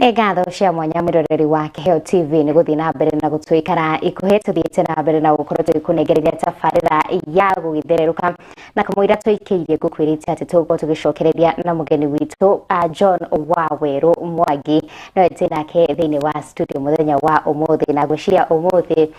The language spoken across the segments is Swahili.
Ngatho cia mwanya miroreri wa Kiheo TV ni guthii na mbere na gutwikara ikuhe tuthiite na mbere na gukorwo tukunengereria tabarira ya gugithireruka na kamwira twikiirie gukwirite ati tugukorwo tugicokereria na mugeni witu John Waweru Mwangi no nake thiini wa studio muthenya wa umuthi na gwiciria umuthi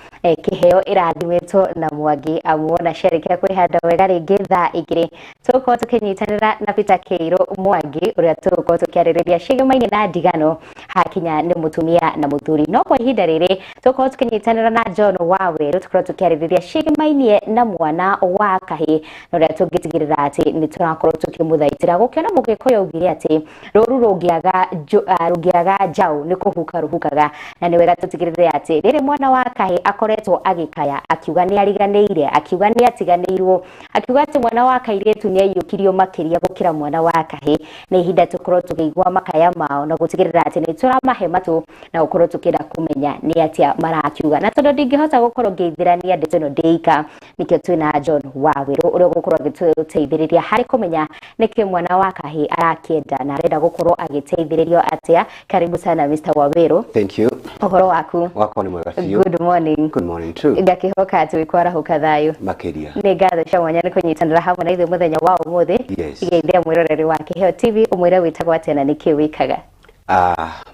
Kiheo irathimitwo na Mwangi amuona shereke kwihanda wega ringi thaa igiri tugukorwo tukinyitanira na Peter Keiro Mwangi uria tugukorwo tukiaririria cigemaini na ndigano hakinya ni mutumia na muthuri no kwa ihinda riri tukorwo tukinyitanira na John Waweru tukorwo tukiaririria cigimainie na mwana wa kahi no ria tungitigirira ati ni turakorwo tukimuthaitira gukiona mugikuyu ugire ati ruru rungiaga jau ni kuhuka ruhukaga na ni wega tutigirire ati riri mwana wa kahi akoretwo agikaya akiuga ni ariganeire akiuga ni atiganirwo akiuga ati mwana wa kairitu ni ayukirio makiria gukira mwana wa kahi na ihinda tukorwo tukigwa makaya mao na gutigirira ati ni turamahe matu na ukorwo tukira kumenya ni atia marakiuga na tondu ndingihota gukorwo ngithirania ndeto no ndeika nikio twina John Waweru uria gukorwo agituteithiriria hari kumenya niki mwana wa kahi arakienda na arenda gukorwo agiteithiririo atia. Karibu sana Mr. Waweru. Thank you. Uhoro waku? Wako ni mwega fiu. Good morning. Good morning too. Ngakihoka ati wikwara hukathayo makiria ni ngatho cia mwanya ni kunyitanira hamwe na ithuĩ muthenya wa umuthi igeithia mwiroreri wa Kiheo TV umwire witagwo atia na niki wikaga.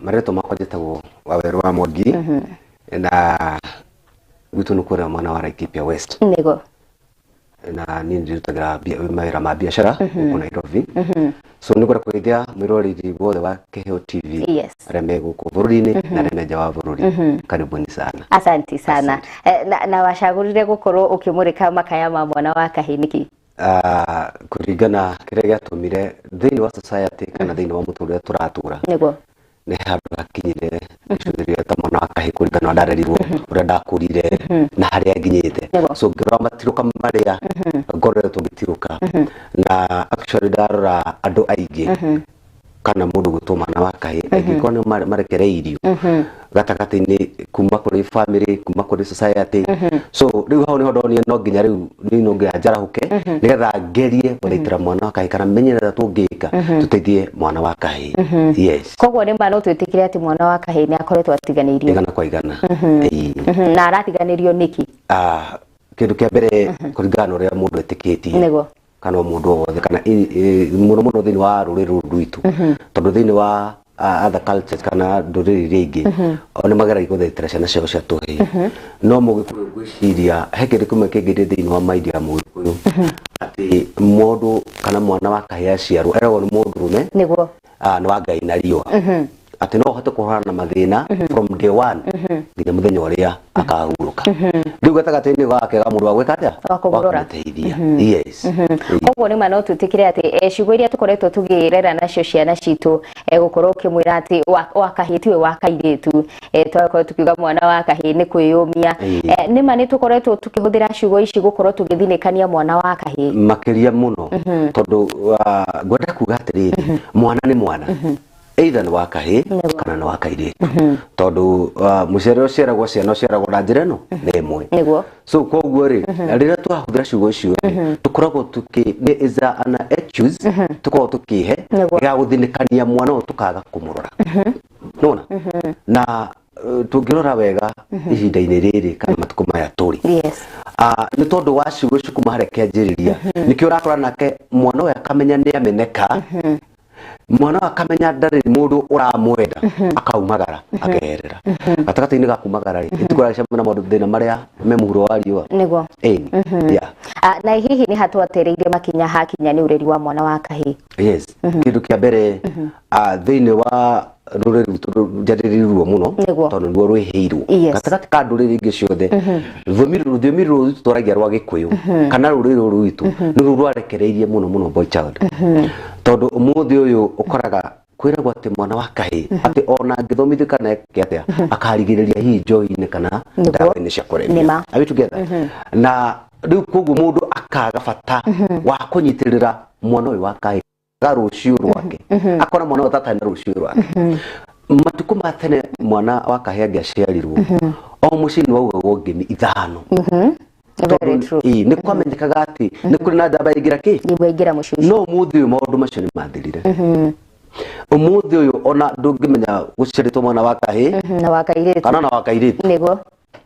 Mareto makwa njitagwo Waweru wa Mwangi na gwitu nukura mwana wa Laikipia West nigo na ni ndutagira mawira ma biashara huko Nairobi. So nigora kuithia mwiroreri wothe wa Kiheo TV areme guku bururi-ini na areme nja wa bururi. Karibuni sana. Asante sana. Na washagurire gukorwo ukimurika makaya ma mwana wa kahi niki? Kuringana kiria giatumire thiini wa society kana thiini wa muturire turatura nigo ni handu hakinyire icuthirio ta mwana wa kahi kuringana ndarerirwo uria ndakurire na haria nginyite. So ngirora matiruka maria ngorore tugitiruka na actually ndarora andu aingi kana mundu gutuma na wa kahi angikone marekereirio gatagati-ini kuma kuri family kuma kuri society. So riu hau ni hodoni no nginya riu ni no nginya njarahuke nigetha ngerie guthaitira mwana wa kahi kana menyerera tungika tuteithie mwana wa kahi. Yes, koguo ni mba no twitikire ati mwana wa kahi ni akoretwo atiganirio igana kwa igana. Na aratiganirio niki? Kindu kia mbere kuringana uria mundu etikitie nigo kana mundu wothe kana muno muno thiini wa ruriri rwitu tondu thiini wa other cultures kana nduriri ringi oni mageragia guthaitira ciana ciao cia tuhi no mugikuyu gwiciria he kindu kimwe kingire thiini wa maindi ya mugikuyu ati mundu kana mwana wa kahi aciarwo eragwo ni mundu rume nigo ni wa Ngai na riua ati no hote kuhana na mathina from day one nginya muthenya uria akahuruka. Riu gatagati-ini gake ga mundu wa gwika atia wakuteithia. Yes, koguo ni mano tutikire ati ciugo iria tukoretwo tugirera nacio ciana citu gukorwo ukimwira ati wa kahi tiwe wa kairitu twakorwo tukiuga mwana wa kahi ni kwiyumia ni mani tukoretwo tukihuthira ciugo ici gukorwo tugithinikania mwana wa kahi makiria muno tondu gwenda kuga atiriri mwana ni mwana either ni wa kahi kana ni wa kairitu tondu mucere uciaragwo ciana uciaragwo na njira ino ni imwe. So koguo ri riria twahuthira ciugo icio tukoragwo tuki is an excuse tukoragwo tukihe ya guthinikania mwana o tukaga kumurora nona na tungirora wega ihinda-ini riri kana matuko maya turi ni tondu wa ciugo icio kuma haria kianjiriria nikio urakora nake mwana uyu akamenya ni ameneka mwana akamenya ndari mundu uramwenda akaumagara agerera gatagati-ini ga kumagara itukora cemana maundu thina maria me muhuro wa riua nigo na hihi ni hatu atereire makinya hakinya ni ureri wa mwana wa kahi? Yes, kindu kia mbere thiini wa rureri njaririrwo muno tondu niguo rwiheirwo gatagati ka nduriri ingi ciothe rũthiomi rũrũ twaragia rwa Gikuyu kana ruriri rũrũ rwitu nĩruo rwarekereirie muno muno boy child tondu umuthi uyu ukoraga kwiragwo ati mwana wa kahi ati ona ngithomithio kana eke atia akarigiriria hihi njohi-ini kana ndawa-ini cia kurebia. Are we together? Na riu koguo mundu akaga bata wa kunyitirira mwana uyu wa kahi rucio rwake akona mwana utatana rucio rwake matuko ma tene mwana wa kahi angiaciarirwo o mucini waugagwo ngemi ithano. Very true. Ni kwamenyekaga ati ni kuri na ndamba igira ki ni mwengira mucucu no muthi maundu macio ni mathirire umuthi uyu ona ndungimenya guciaritwo mwana wa kahi na wakairitu kana na wakairitu niguo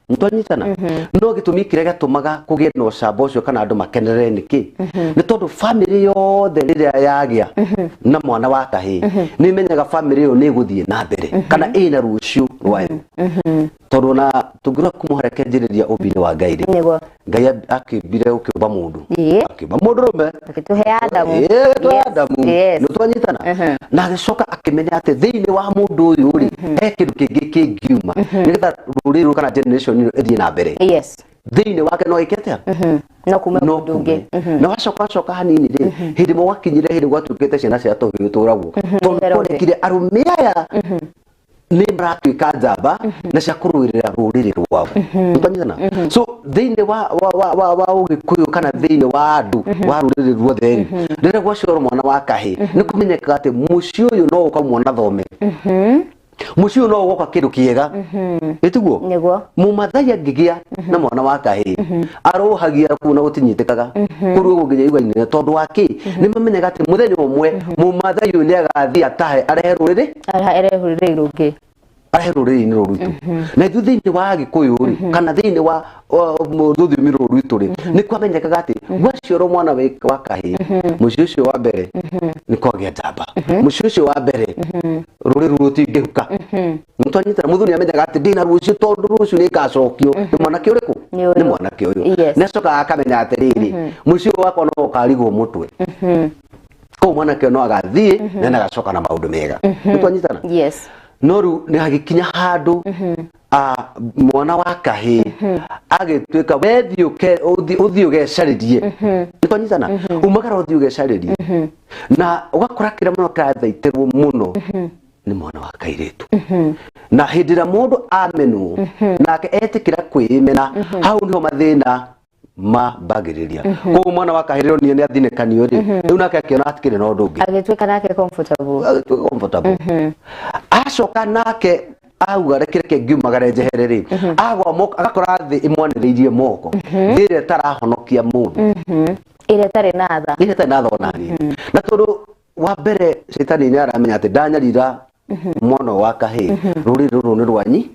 ntwanyitana no gitumi kire gatumaga kugie no camba ucio kana andu makenerere niki ni tondu family yothe riria yagia na mwana wa kahi ni menyaga family yo ni guthie na mbere kana ina rucio rwayo tondu na tungira kumuherekejiriria ubini wa Ngai niguo Ngai akibire ukiuba mundu akiuba mundu rume akituhe Adamu Adamu nitwanyitana na agicoka akimenya ati thiini wa mundu uyu ri he kindu kingi kingiuma nigetha ruriru kana generation ino ithie na mbere yes thiini wake no ikete no kuma mundu ungi na wacoka hanini ri hindi mo wakinyire hindi gwatukite ciana cia tuhiu turagwo tondu kire arume aya ni mratuika njamba na cia kuruirira ruriri rwao ntanyana so thiini wa ugikuyu kana thiini wa andu wa ruriri ruothe rire gwacoro mwana wa kahi ni kumenyeka ati muci uyu no ukamwona thome muci uyu no ugoka kindu kiega itiguo niguo mumathai angigia na mwana wa kahi aruhagia kuna gutinyitikaga kuru guginya igwa-ini tondu waki ni mamenyaga ati muthenya umwe mumathai uyu ni agathia atahe arehe ruriri rungi arehe ruriri-ini ruritu na ithu thiini wa gikuyu ri kana thiini wa rũthiomi rũrũ rwitũ ri ni kwamenyekaga ati gwaciarwo mwana wa kahi muci ucio wa mbere ni kwagia njamba muci ucio wa mbere ruriri rutingihuka mutonyitana muthu ni amenyaga ati ndina rucio tondu rucio ni ngacokio ni mwanake uriku ni mwanake uyu ni acoka akamenya atiriri muci uyu wakwa no ukarigwo mutwe ko mwanake no agathie na agacoka na maundu mega mutonyitana yes no ru ni hagikinya handu mwana wa kahi agituika wethiuke uthio gecaririe nitonyitana umagara uthio gecaririe na ugakora kira muno kathaitirwo muno ni mwana wa kairitu na hindira mundu amenwo nake etikira kwimena hau niho mathina mabagiriria ko mwana wa kahiriro ni athinekanio ri riu nake akiona atikire no ndungi agituika nake comfortable acoka nake auga rekireke ngiumagare njehereri agwa agakora thi imwaniriirie moko thire tarahonokia mundu ile tare natha onani na tondu wa mbere shetani ni aramenya ati ndanyarira mwana wa kahi ruriri ruru ni rwanyi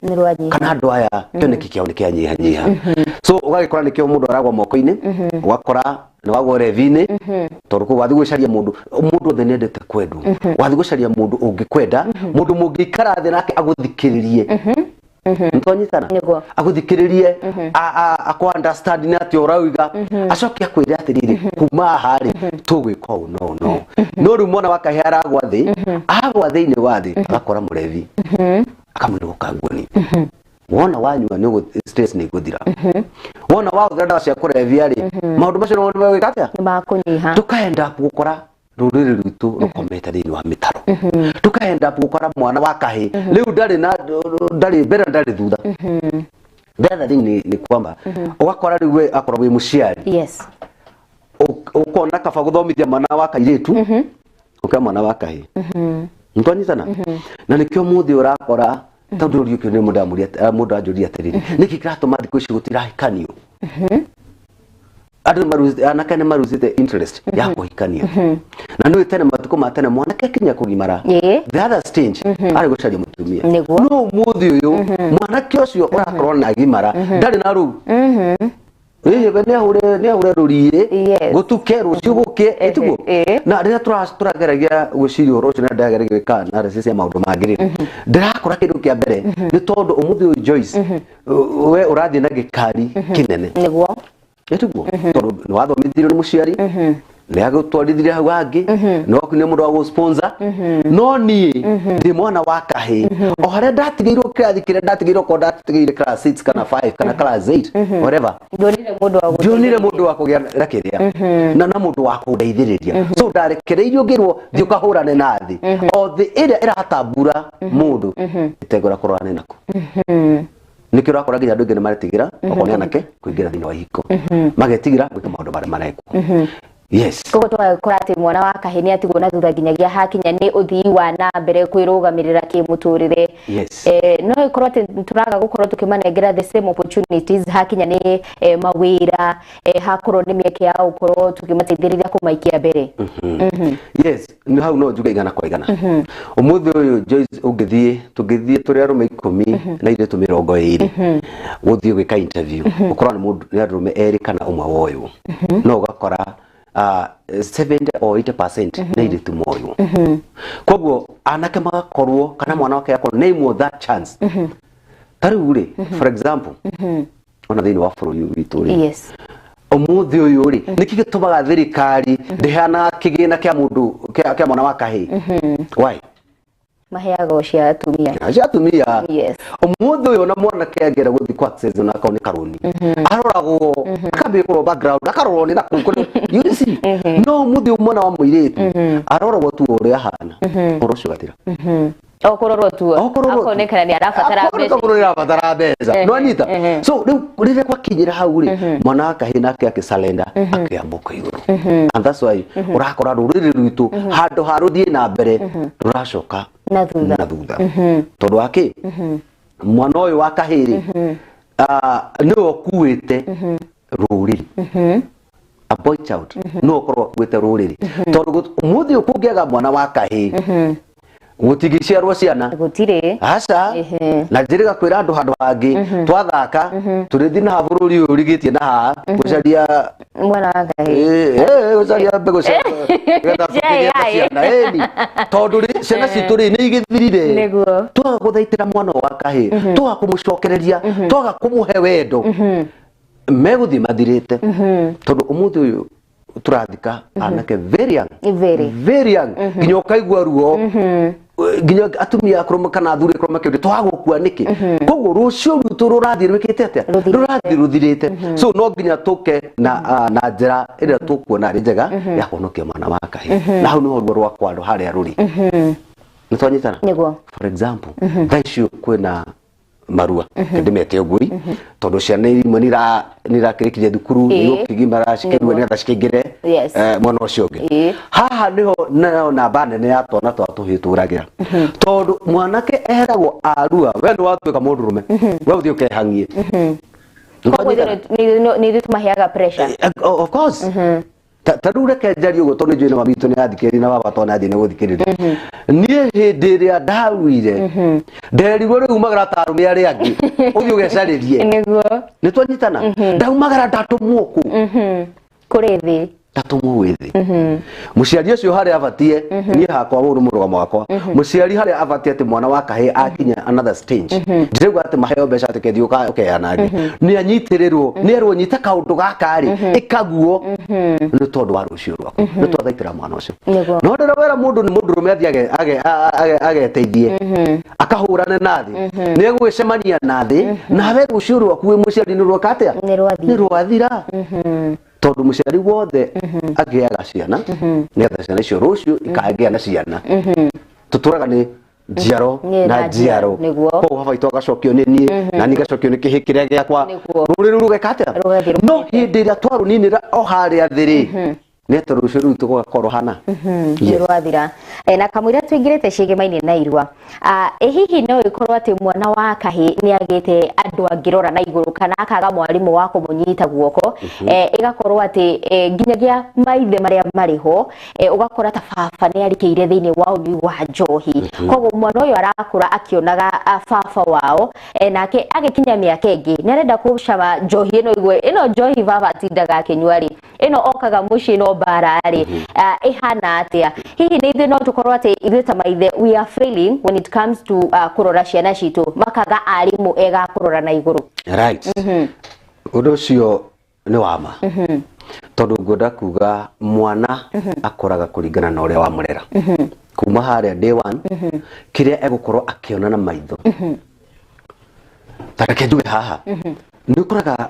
kana andu aya kioneki kiao ni kianyihanyiha so ugagikora nikio mundu aragwa moko-ini ugakora ni wagwa revi-ini tondu ku wathi gwicaria mundu othe nendete kwendu wathi gwicaria mundu ungikwenda mundu mungikara thi nake aguthikiririe ntonyitana aguthikiririe akwa understand ni ati urauga acoke akwire atiriri kuma hari tugwika u no ru mwana wa kahi aragwa thi-ini wa thi agakora murevi akamunuka ngoni wona wanyua ni stress ni guthira wona wathira cia kurevia ri maundu macio no wika atia ni makunyiha tukaenda gukora ruriri rwitu rukomete thiini wa mitaro tukaenda gukora mwana wa kahi riu ndari mbere ndari thutha the other thing ni kwamba ugakora riu we akora wi muciari yes ukona kaba guthomithia mwana wa kairitu uka mwana wa kahi ntonyitana na nikio muthi urakora tondu riu kine mundu anjuria atiriri niki kiratuma thiku ici gutirahikanio andu anakane maruzite interest ya kuhikania na no tene matuko matene mwanake kinya kugimara the other stage ari gucaria mutumia no muthi uyu mwanake ucio urakorwo na gimara ndari na ru ne hure rurire gutuke rucio guke etiguo na rira turageragia guciria ro cina ndageragia kana na resisi ya maundu mangiri ndirakora kindu kia mbere ni tondu umuthi uyu Joyce we urathie na gikari kinene niguo etiguo tondu ni wathomithirio ni muciari ni agutwarithirie hau angi no kunia mundu wa gusponsor no ni ndi mwana wa kahi o haria ndatigiirwo kirathi kire ndatigiirwo ko ndatigiire class 6 kana 5 kana class 8 whatever ndionire mundu wa kugia rakiria na mundu wa kundeithiriria so ndarekereirio ngirwo thiuka hurane na thi o thi iria iratabura mundu itegura kurane nako nikio rakora nginya andu ingi ni maretigira okonia nake kuingira thiini wa ihiko magetigira gwika maundu maria marekwo Yes. Koguo twakora ati mwana wa kahini atigwo na thutha nginyagia hakinya ni uthii wa na mbere kwirugamirira kimuturire. Yes. No ikorwo ati turaga gukorwo tukimanengera the same opportunities hakinya ni mawira hakorwo ni mieke ya gukorwo tukimateithĩrĩria kumaikia mbere. Yes, ni hau no njuge igana kwa igana. Umuthi uyu Joyce tugithie turi arume 10 na ire tu 20 guthie gwika interview ukorwo ni mundu ni arume eri kana umwe woyu no ugakora 70 or 80% na ire tu moyu. Koguo anake magakorwo kana mwana wake yakoro name that chance. Tarure for example ona thini wa bũrũri witũ ri. Yes. Umuthi uyu ri niki gitumaga thirikari ndihana kigina kia mundu kia mwana wa kahii. Why? Maheaga cia atumia. Cia atumia. Yes. Umuthi uyu na mwana kiagera guthi kwa access na akauni karuni. Aroragwo akabe ko background akarorwo ni nakuru. You see? No umuthi umwana wa muiritu aroragwo tu uri ahana. Urucio gatira. Okororwo tu akonekana ni arabatara mbeca. Akororwo arabatara mbeca. No anyita. So rire kwa kinyira hau ri mwana wa kahii nake akisalenda akiambuka iguru. And that's why urakora ruriri rwitu handu haruthie na mbere ruracoka na thutha. Tondu waki mwana uyu wa kahiri ni okuite ruriri. A boy child no okorwo okuite ruriri. Tondu umuthi ukungiaga mwana wa kahii gutigiciarwo ciana gutire aca na njiriga kwira andu handu hangi twathaka turithi na bururi uyu rigitie na ha gucaria mwana wa kahii gucaria mbegu cia ciana eni tondu ciana citu ri ni igithirire twaga guthaitira mwana wa kahii twaga kumucokereria twaga kumuhe wendo meguthi mathirite tondu umuthi uyu turathika anake very young nginya ukaigua ruo nginya atumia akorwo kana athuri akorwo makĩũria twagũkua nĩkĩ koguo rũcio rwitũ rũrathiĩ rwĩkĩte atĩa rũrathiĩ rũthirĩte so no nginya tũke na njĩra ĩrĩa tũkuona arĩ njega ya kũhonokia mwana wa kahii na hau nĩho ruo rwakwa harĩa rũrĩ nĩtwanyitana for example thaa icio kwĩna marua ndimete ogui tondu ciana imwe nirakirikirie thukuru nigukigimara cikirwe nigetha cikingire mwana ucio ungi haha niho na banene ya twana twatuhituragira tondu mwanake eheragwo arua we ni watuika mundurume we uthie ukehangie ni tumaheaga pressure of course tarure kenjari ugo tondu njui na mabitu ni athikiri na baba tona athie ni guthikirira nie hindi ria ndawire nderirwo riu magara tarume ari angi uthie ugecaririe niguo ni twanyitana ndaumagara ndatumwo ku kuri thi ndatumwo withi muciari ucio hari abatie nie hakwa uru murugamo wakwa muciari hari abatie ati mwana wa kahii akinya another stage ndirego ati maheo mbeca ati kethi ukeana ni anyitirirwo ni erwo nyita kaundu gakari ikaguo ni tondu wa rucio rwaku ni twathaitira mwana ucio no ndira wera mundu ni mundu rume athi ageteithie akahurane nathi ni egwicemania nathi nawe rucio rwaku wi muciari ni rwakatia ni rwathira tondu muciari wothe agiaga ciana nigetha ciana icio rucio ikagĩa na ciana tuturaga ni njiaro na njiaro koguo habaitwo agacokio ni nie na ni gacokio ni kihi kiria giakwa ruriri rugekate no hindi ria twaruninira o haria thiri neto rucio ruu tugakorwo hana rwathira na kamwira twingirite cigimaini na irua hihi no ikorwo ati mwana wa kahii ni agite andu angirora na iguru kana akaga mwarimu wa kumunyita guoko igakorwo ati nginyagia maithe maria mariho ugakora ta baba ni arikeire thiini wa unyi wa njohi koguo mwana uyu arakura akionaga baba wao nake agikinya miaka ingi ni arenda kucama njohi ino njohi baba atindaga akinywa-ri ino okaga muci no barari ihana atia hihi ni ithe no tukorwo ati ithe ta maithe we are failing when it comes to kurora ciana citu makaga arimu ega kurora na iguru right undu ucio ni wama tondu ngoda kuga mwana akoraga kuringana na uria wamurera kuma haria day one kiria egukorwo akiona na maitho tareke njuge haha ni ukuraga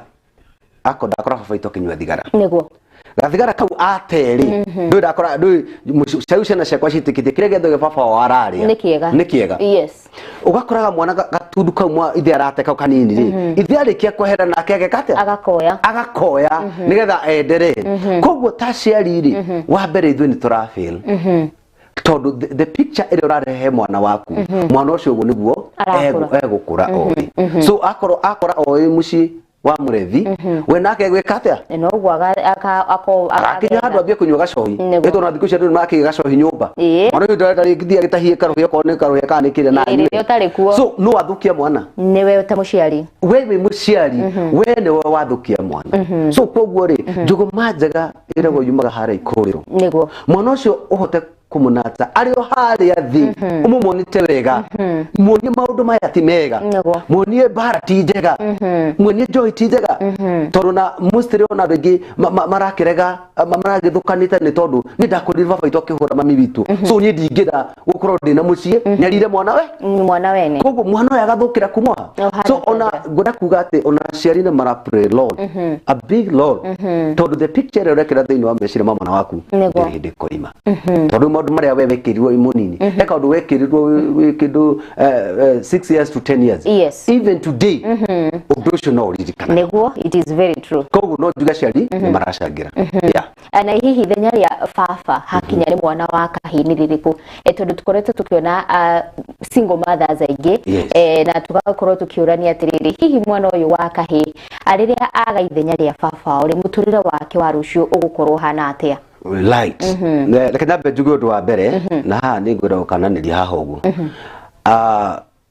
akora baba itu kinywa thigara niguo gathigara kau ateri ndu ndakora ndu ciana ciakwa citikite kire getho baba wararia ni kiega yes ugakoraga mwana gatundu kau mwa ithe arate kau kanini ri ithe arikia kwehera nake agekate agakoya nigetha endere koguo taciari ri wa mbere ithu ni turafeel todo the picture ire urarehe mwana waku mwana ucio ugu niguo egukura ori so akora oi muci wa murethi we nake gwikatia no gwaga akinya handu ambie kunywa gacohi eto na thiku cia ndu maki gacohi nyumba mwana uyu ndari githia gitahie karuhia kone karuhia kana kire na so no athukia mwana niwe ta muciari wewe muciari we niwe wathukia mwana so koguo ri njuguma njega irego yumaga hara ikuriro niguo mwana ucio uhote kumunata ario haria thi umumonite wega muonie maundu maya ti mega muonie bara ti njega muonie joy ti njega tondu na mustiri ona bengi marakirega maragithukanite ni tondu ni ndakurire baba itu akihura mami witu so ni ndingira gukorwo ndina mucie nyarire mwana wene koguo mwana uyu agathukira kumwa so ona ngoda kuga ati ona ciari ni mara pray Lord a big Lord tondu the picture urekira thiini wa mecire mwana waku ndi koima tondu maundu maria we wekirirwo imunini eka undu wekirirwo wikindu 6 years to 10 years yes even today undu ucio no uririkana niguo it is very true koguo no njuga ciari ni maracangira yeah na hihi ithenya ria baba hakinya ni mwana wa kahini ririku tondu tukoretwo tukiona single mothers aingĩ na tugakorwo tukiurania atiriri hihi mwana uyu wa kahi ariria aga ithenya ria baba uri muturire wake wa rucio ugukorwo hana atia light like na bejugo undu wa mbere na ha ni ngwira ukananiria haha uguo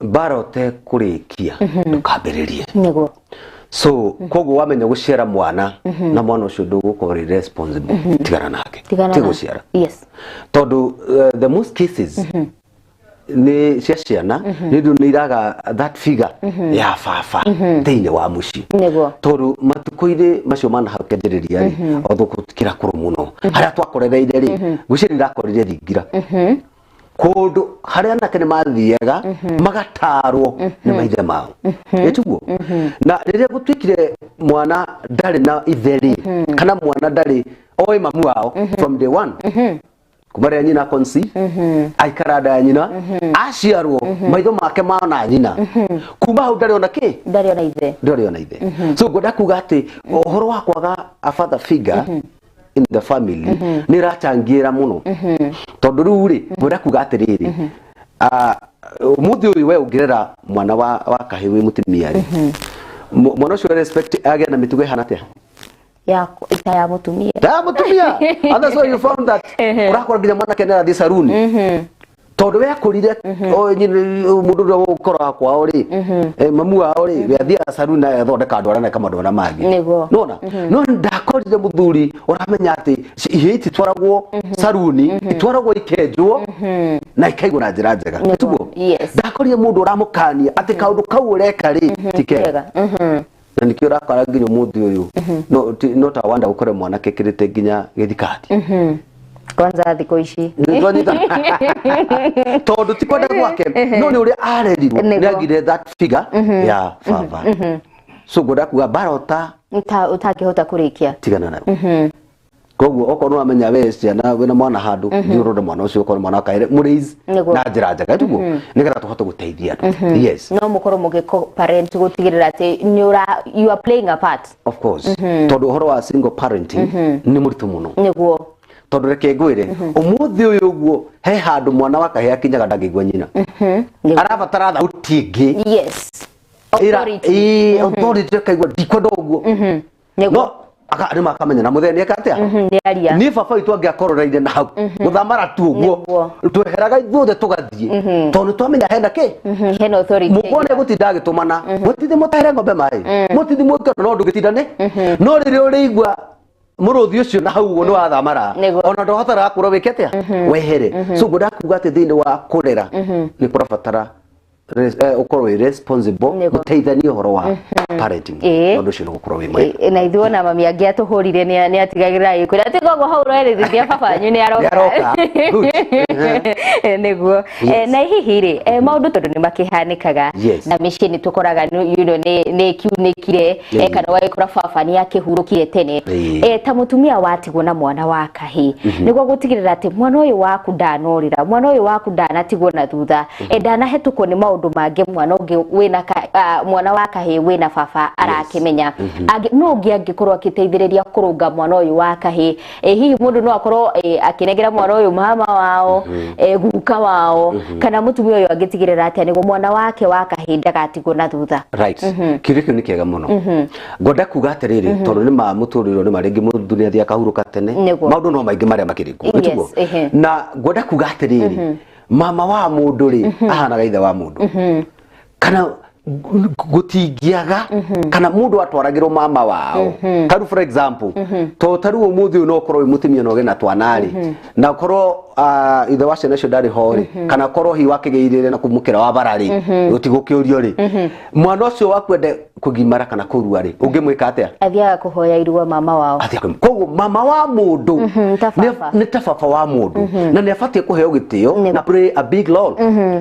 barote kurikia ndukambiririe niguo so koguo wamenya guciara mwana na mwana ucio ndugukorwo responsible tigana nake tiguciara yes tondu the most cases ni cia ciana ni ndu ni iraga that figure ya baba thiini wa muci tondu matuko-ini macio mana hau kĩanjĩrĩria ri othukutikira kuru muno haria twakorereire ri guciri ndakorire thingira kundu haria anake ni mathiaga magatarwo ni maithe mao etuguo na riria gutwikire mwana ndari na itheri kana mwana ndari oi mamu wao from day one kumare nyina conceive aikara da nyina aciarwo maitho make maona nyina kuma hau ndari ona ki ndari ona ithe so ngoda kuga ati uhoro wa kwaga a father figure in the family ni ratangira muno tondu riu ri ngoda kuga atiriri muthi uyu we ungirera mwana wa kahiwi mutimia ri mwana ucio respect age na mitugo hana atia ya mutumia and that's why you found that urakora nginya mwana kenera thi saruni tondu we akurire mundu ro ukora kwao ri mamu wao ri we athia saruni na thondeka ndwara na kamadwara mangi nona no ndakorire muthuri uramenya ati ihiti twaragwo saruni itwaragwo ikenjwo na ikaigwo na njira njega tugo ndakorire mundu uramukania ati kaundu kau ureka ri tikega na nikio rakara nginya muthi uyu no ta wanda ukore mwana kekirite nginya githikati kwanza thiko ici tondu tikwenda gwake no ni uri arerirwo ni agire that figure ya baba so ngoda kuga barota utakihota kurikia tigana nayo koguo okorwo amenya we ciana wina mwana handu thiurunde mwana ucio okorwo mwana kaire muriz na njira njega tuguo nigetha tuhote guteithia andu yes no mukorwo mugiko parent gutigirira ati you are playing a part of course tondu uhoro wa single parenting ni muritu muno niguo tondu reke ngwire umuthi uyu guo he handu mwana wa kahia kinyaga ndangigwa nyina arabatara thauti ingi yes authority kaigwa ndikwenda uguo no aka nima kamenya na mutheni akatia ni baba itu angiakororeire na hau guthamara tu uguo tweheraga ithuothe tugathie tondu twamenya hena ki hena authority mugone gutinda agitumana mutithi mutahere ngombe mai mutithi mwikano no ndugitindane no riri urigwa muruthi ucio na hau no athamara ona ndohotara kurwo wiketia wehere so ngoda kuga ati thiini wa kurera ni kurabatara ukorwo responsible guteithania horo wa parenting ndu cio gukorwo wi mwega na ithuona mami angi atuhurire ni atigagira ikwira ati gogo hau rwerithia baba nyu ni aroka niguo na hihi ri maundu tondu ni makihanikaga na micii ni tukoraga ni kiunikire kana waikora baba ni akihurukire tene ta mutumia watigwo na mwana wa kahi niguo gutigirira ati mwana uyu waku ndanurira mwana uyu waku ndanatigwo na thutha ndanahetukwo ni maundu mange mwana ungi wina mwana wa kahi wina baba arakimenya no ngi angikorwo akiteithiriria kurunga mwana uyu wa kahi hihi mundu no akorwo akinegera mwana uyu mama wao guka wao kana mutumia uyu agitigirira ati niguo mwana wake wa kahi ndagatigwo na thutha right kirikio ni kiega muno ngoda kuga atiriri tondu ni ma muturiro ni maringi mundu ni athia kahuruka tene maundu no maingi maria makiriku gitugo na ngoda kuga atiriri mama wa mundu ri ahana ithe wa mundu kana gutingiaga kana mundu atwaragirwo mama wao karu for example to taru umuthi no korwo mutumia no gena twanari na korwo ithe wa ciana cio ndari hori kana korwo hi wakigeirire na kumukira wa barari utigukiurio ri mwana ucio wakwende kugimara kana kurua ri ungimwika atia athia kuhoya irua mama wao athia koguo mama wa mundu ni ta baba wa mundu na ni afatie kuheo gitio na play a big role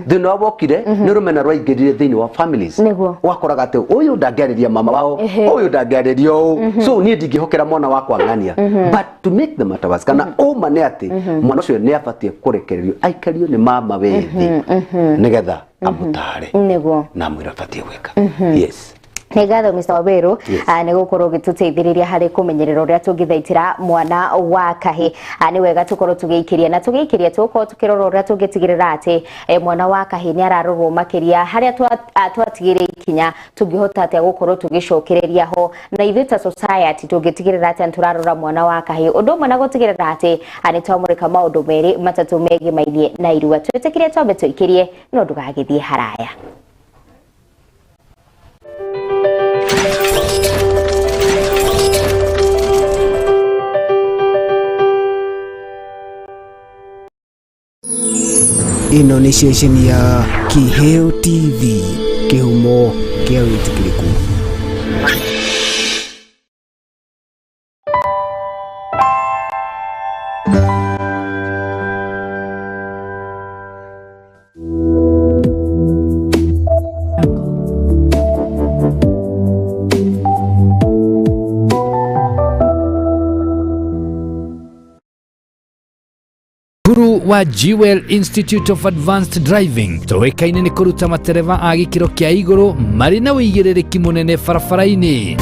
thina wa wokire ni rumena rwaingirire thini wa families wakoraga ati uyu ndangeriria mama wao uyu ndangeririo so ni ndingihokera mwana wakwa ngania but to make the matter worse kana uma ni ati mwana ucio ni afatie kurekererio aikario ni mama wethi nigetha amutare niguo na mwira afatie gwika yes Negatho Mr. Waberu ni gukorwo gituteithiriria hari kumenyerera uria tungithaitira mwana wa kahi ni wega tukorwo tugiikiria na tugiikiria tukorwo tukirora uria tungitigirira ati mwana wa kahi ni ararorwo makiria haria twatigire ikinya tungihota ati gukorwo tugicokereria ho na ithu ta society tungitigirira ati turarora mwana wa kahi undu mwana gutigirira ati ani twamurika maundu meri matatu megi mainie na irua twitikirie twambe tuikirie no ndugagithie haraya. Ino ni ceceni ya Kiheo TV, kihumo kia witikiriku. wa Jewel Institute of Advanced Driving toekaine ni kuruta matereva a gikiro kia iguru mari na uigiririki munene barabara-ini.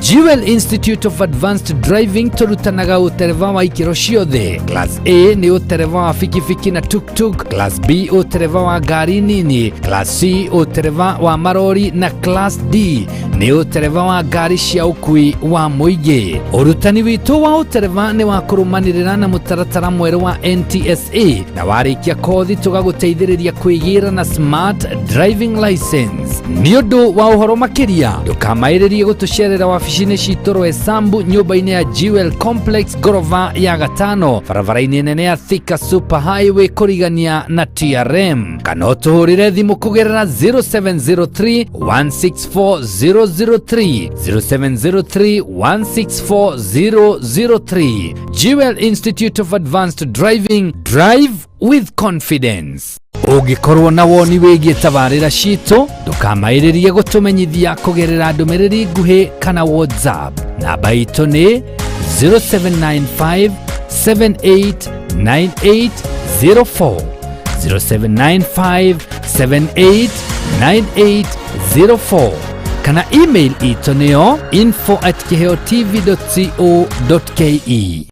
Jewel Institute of Advanced Driving turutanaga utereva wa ikiro ciothe. Class A ni utereva wa fikifiki na tuk-tuk, Class B utereva wa gari nini, Class C utereva wa marori na Class D ni utereva wa gari cia ukui wa muingi. Urutani witu wa utereva ni wa kurumanirira na mutaratara mweru wa NTSA na warikia kothi tugaguteithiriria kwigira na smart driving license. Ni undu wa uhoro makiria ndukamairirie gutucerera wabici citoro Esambu nyumba-ini ya Jewel Complex gorova ya gatano barabara-ini nene ya Thika Super Highway kurigania na TRM kana utuhurire thimu kugerera 0703 164003 0703 164003. Jewel Institute of Advanced Driving, drive with confidence. Ugikorwo na woni wigie tabarira citu ndukamairirie gutumenyithia kugerera ndumiriri nguhi kana WhatsApp. Namba itu ni 0795 789804 0795 789804 kana email itu niyo info@kiheotv.co.ke.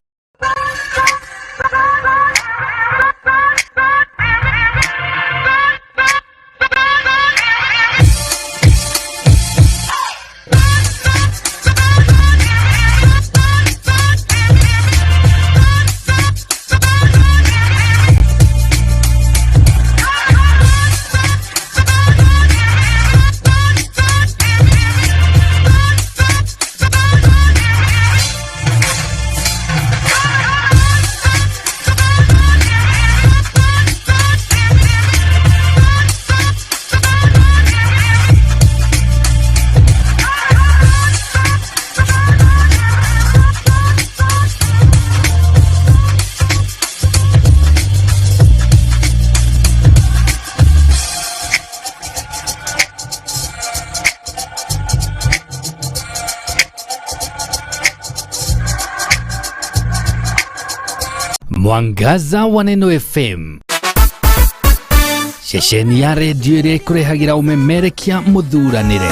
Mwangaza wa Neno FM, ceceni ya redio iria ikurehagira umemerekia muthuranire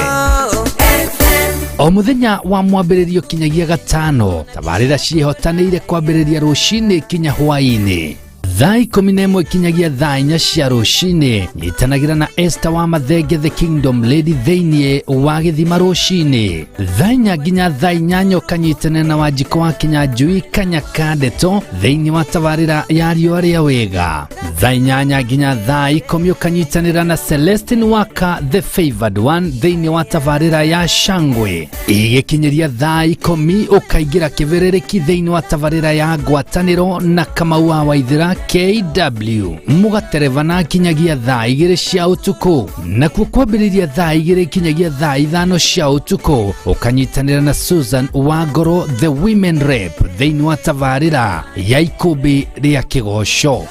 o muthenya wa mwambĩrĩrio kinyagia gatano. Tabarĩra ciĩhotanĩire kwambĩrĩria rũcinĩ kinya hwainĩ thaa 11 kinyagia thaa 4 cia rũcinĩ. Nyitanagĩra na Esther wa Mathenge the Kingdom Lady thĩinĩ wa Gĩthima rũcinĩ thaa 4 nginya thaa 8. Kanyitane na Wanjiko wa Kinyanjui Kanyaka Ndeto thĩinĩ wa tabarĩra ya Riũa rĩa Wega thaa 8 nginya thaa 10. Kanyitanĩra na Celestine Waka the Favored One thĩinĩ wa tabarĩra ya Shangwe igĩkinyĩria thaa 10. Ũkaingĩra kĩberereki thĩinĩ wa tabarĩra ya Ngwatanĩro na Kamau wa Waithĩra KW mugaterevana kinyagia thaa 2 cia utuku. Nakuo kwambĩrĩria thaa 2 kinyagia thaa 5 cia utuku ukanyitanĩra na Susan Wangoro the Women Rep thĩinĩ wa tabarĩra ya ikũmbĩ rĩa Kĩgoco.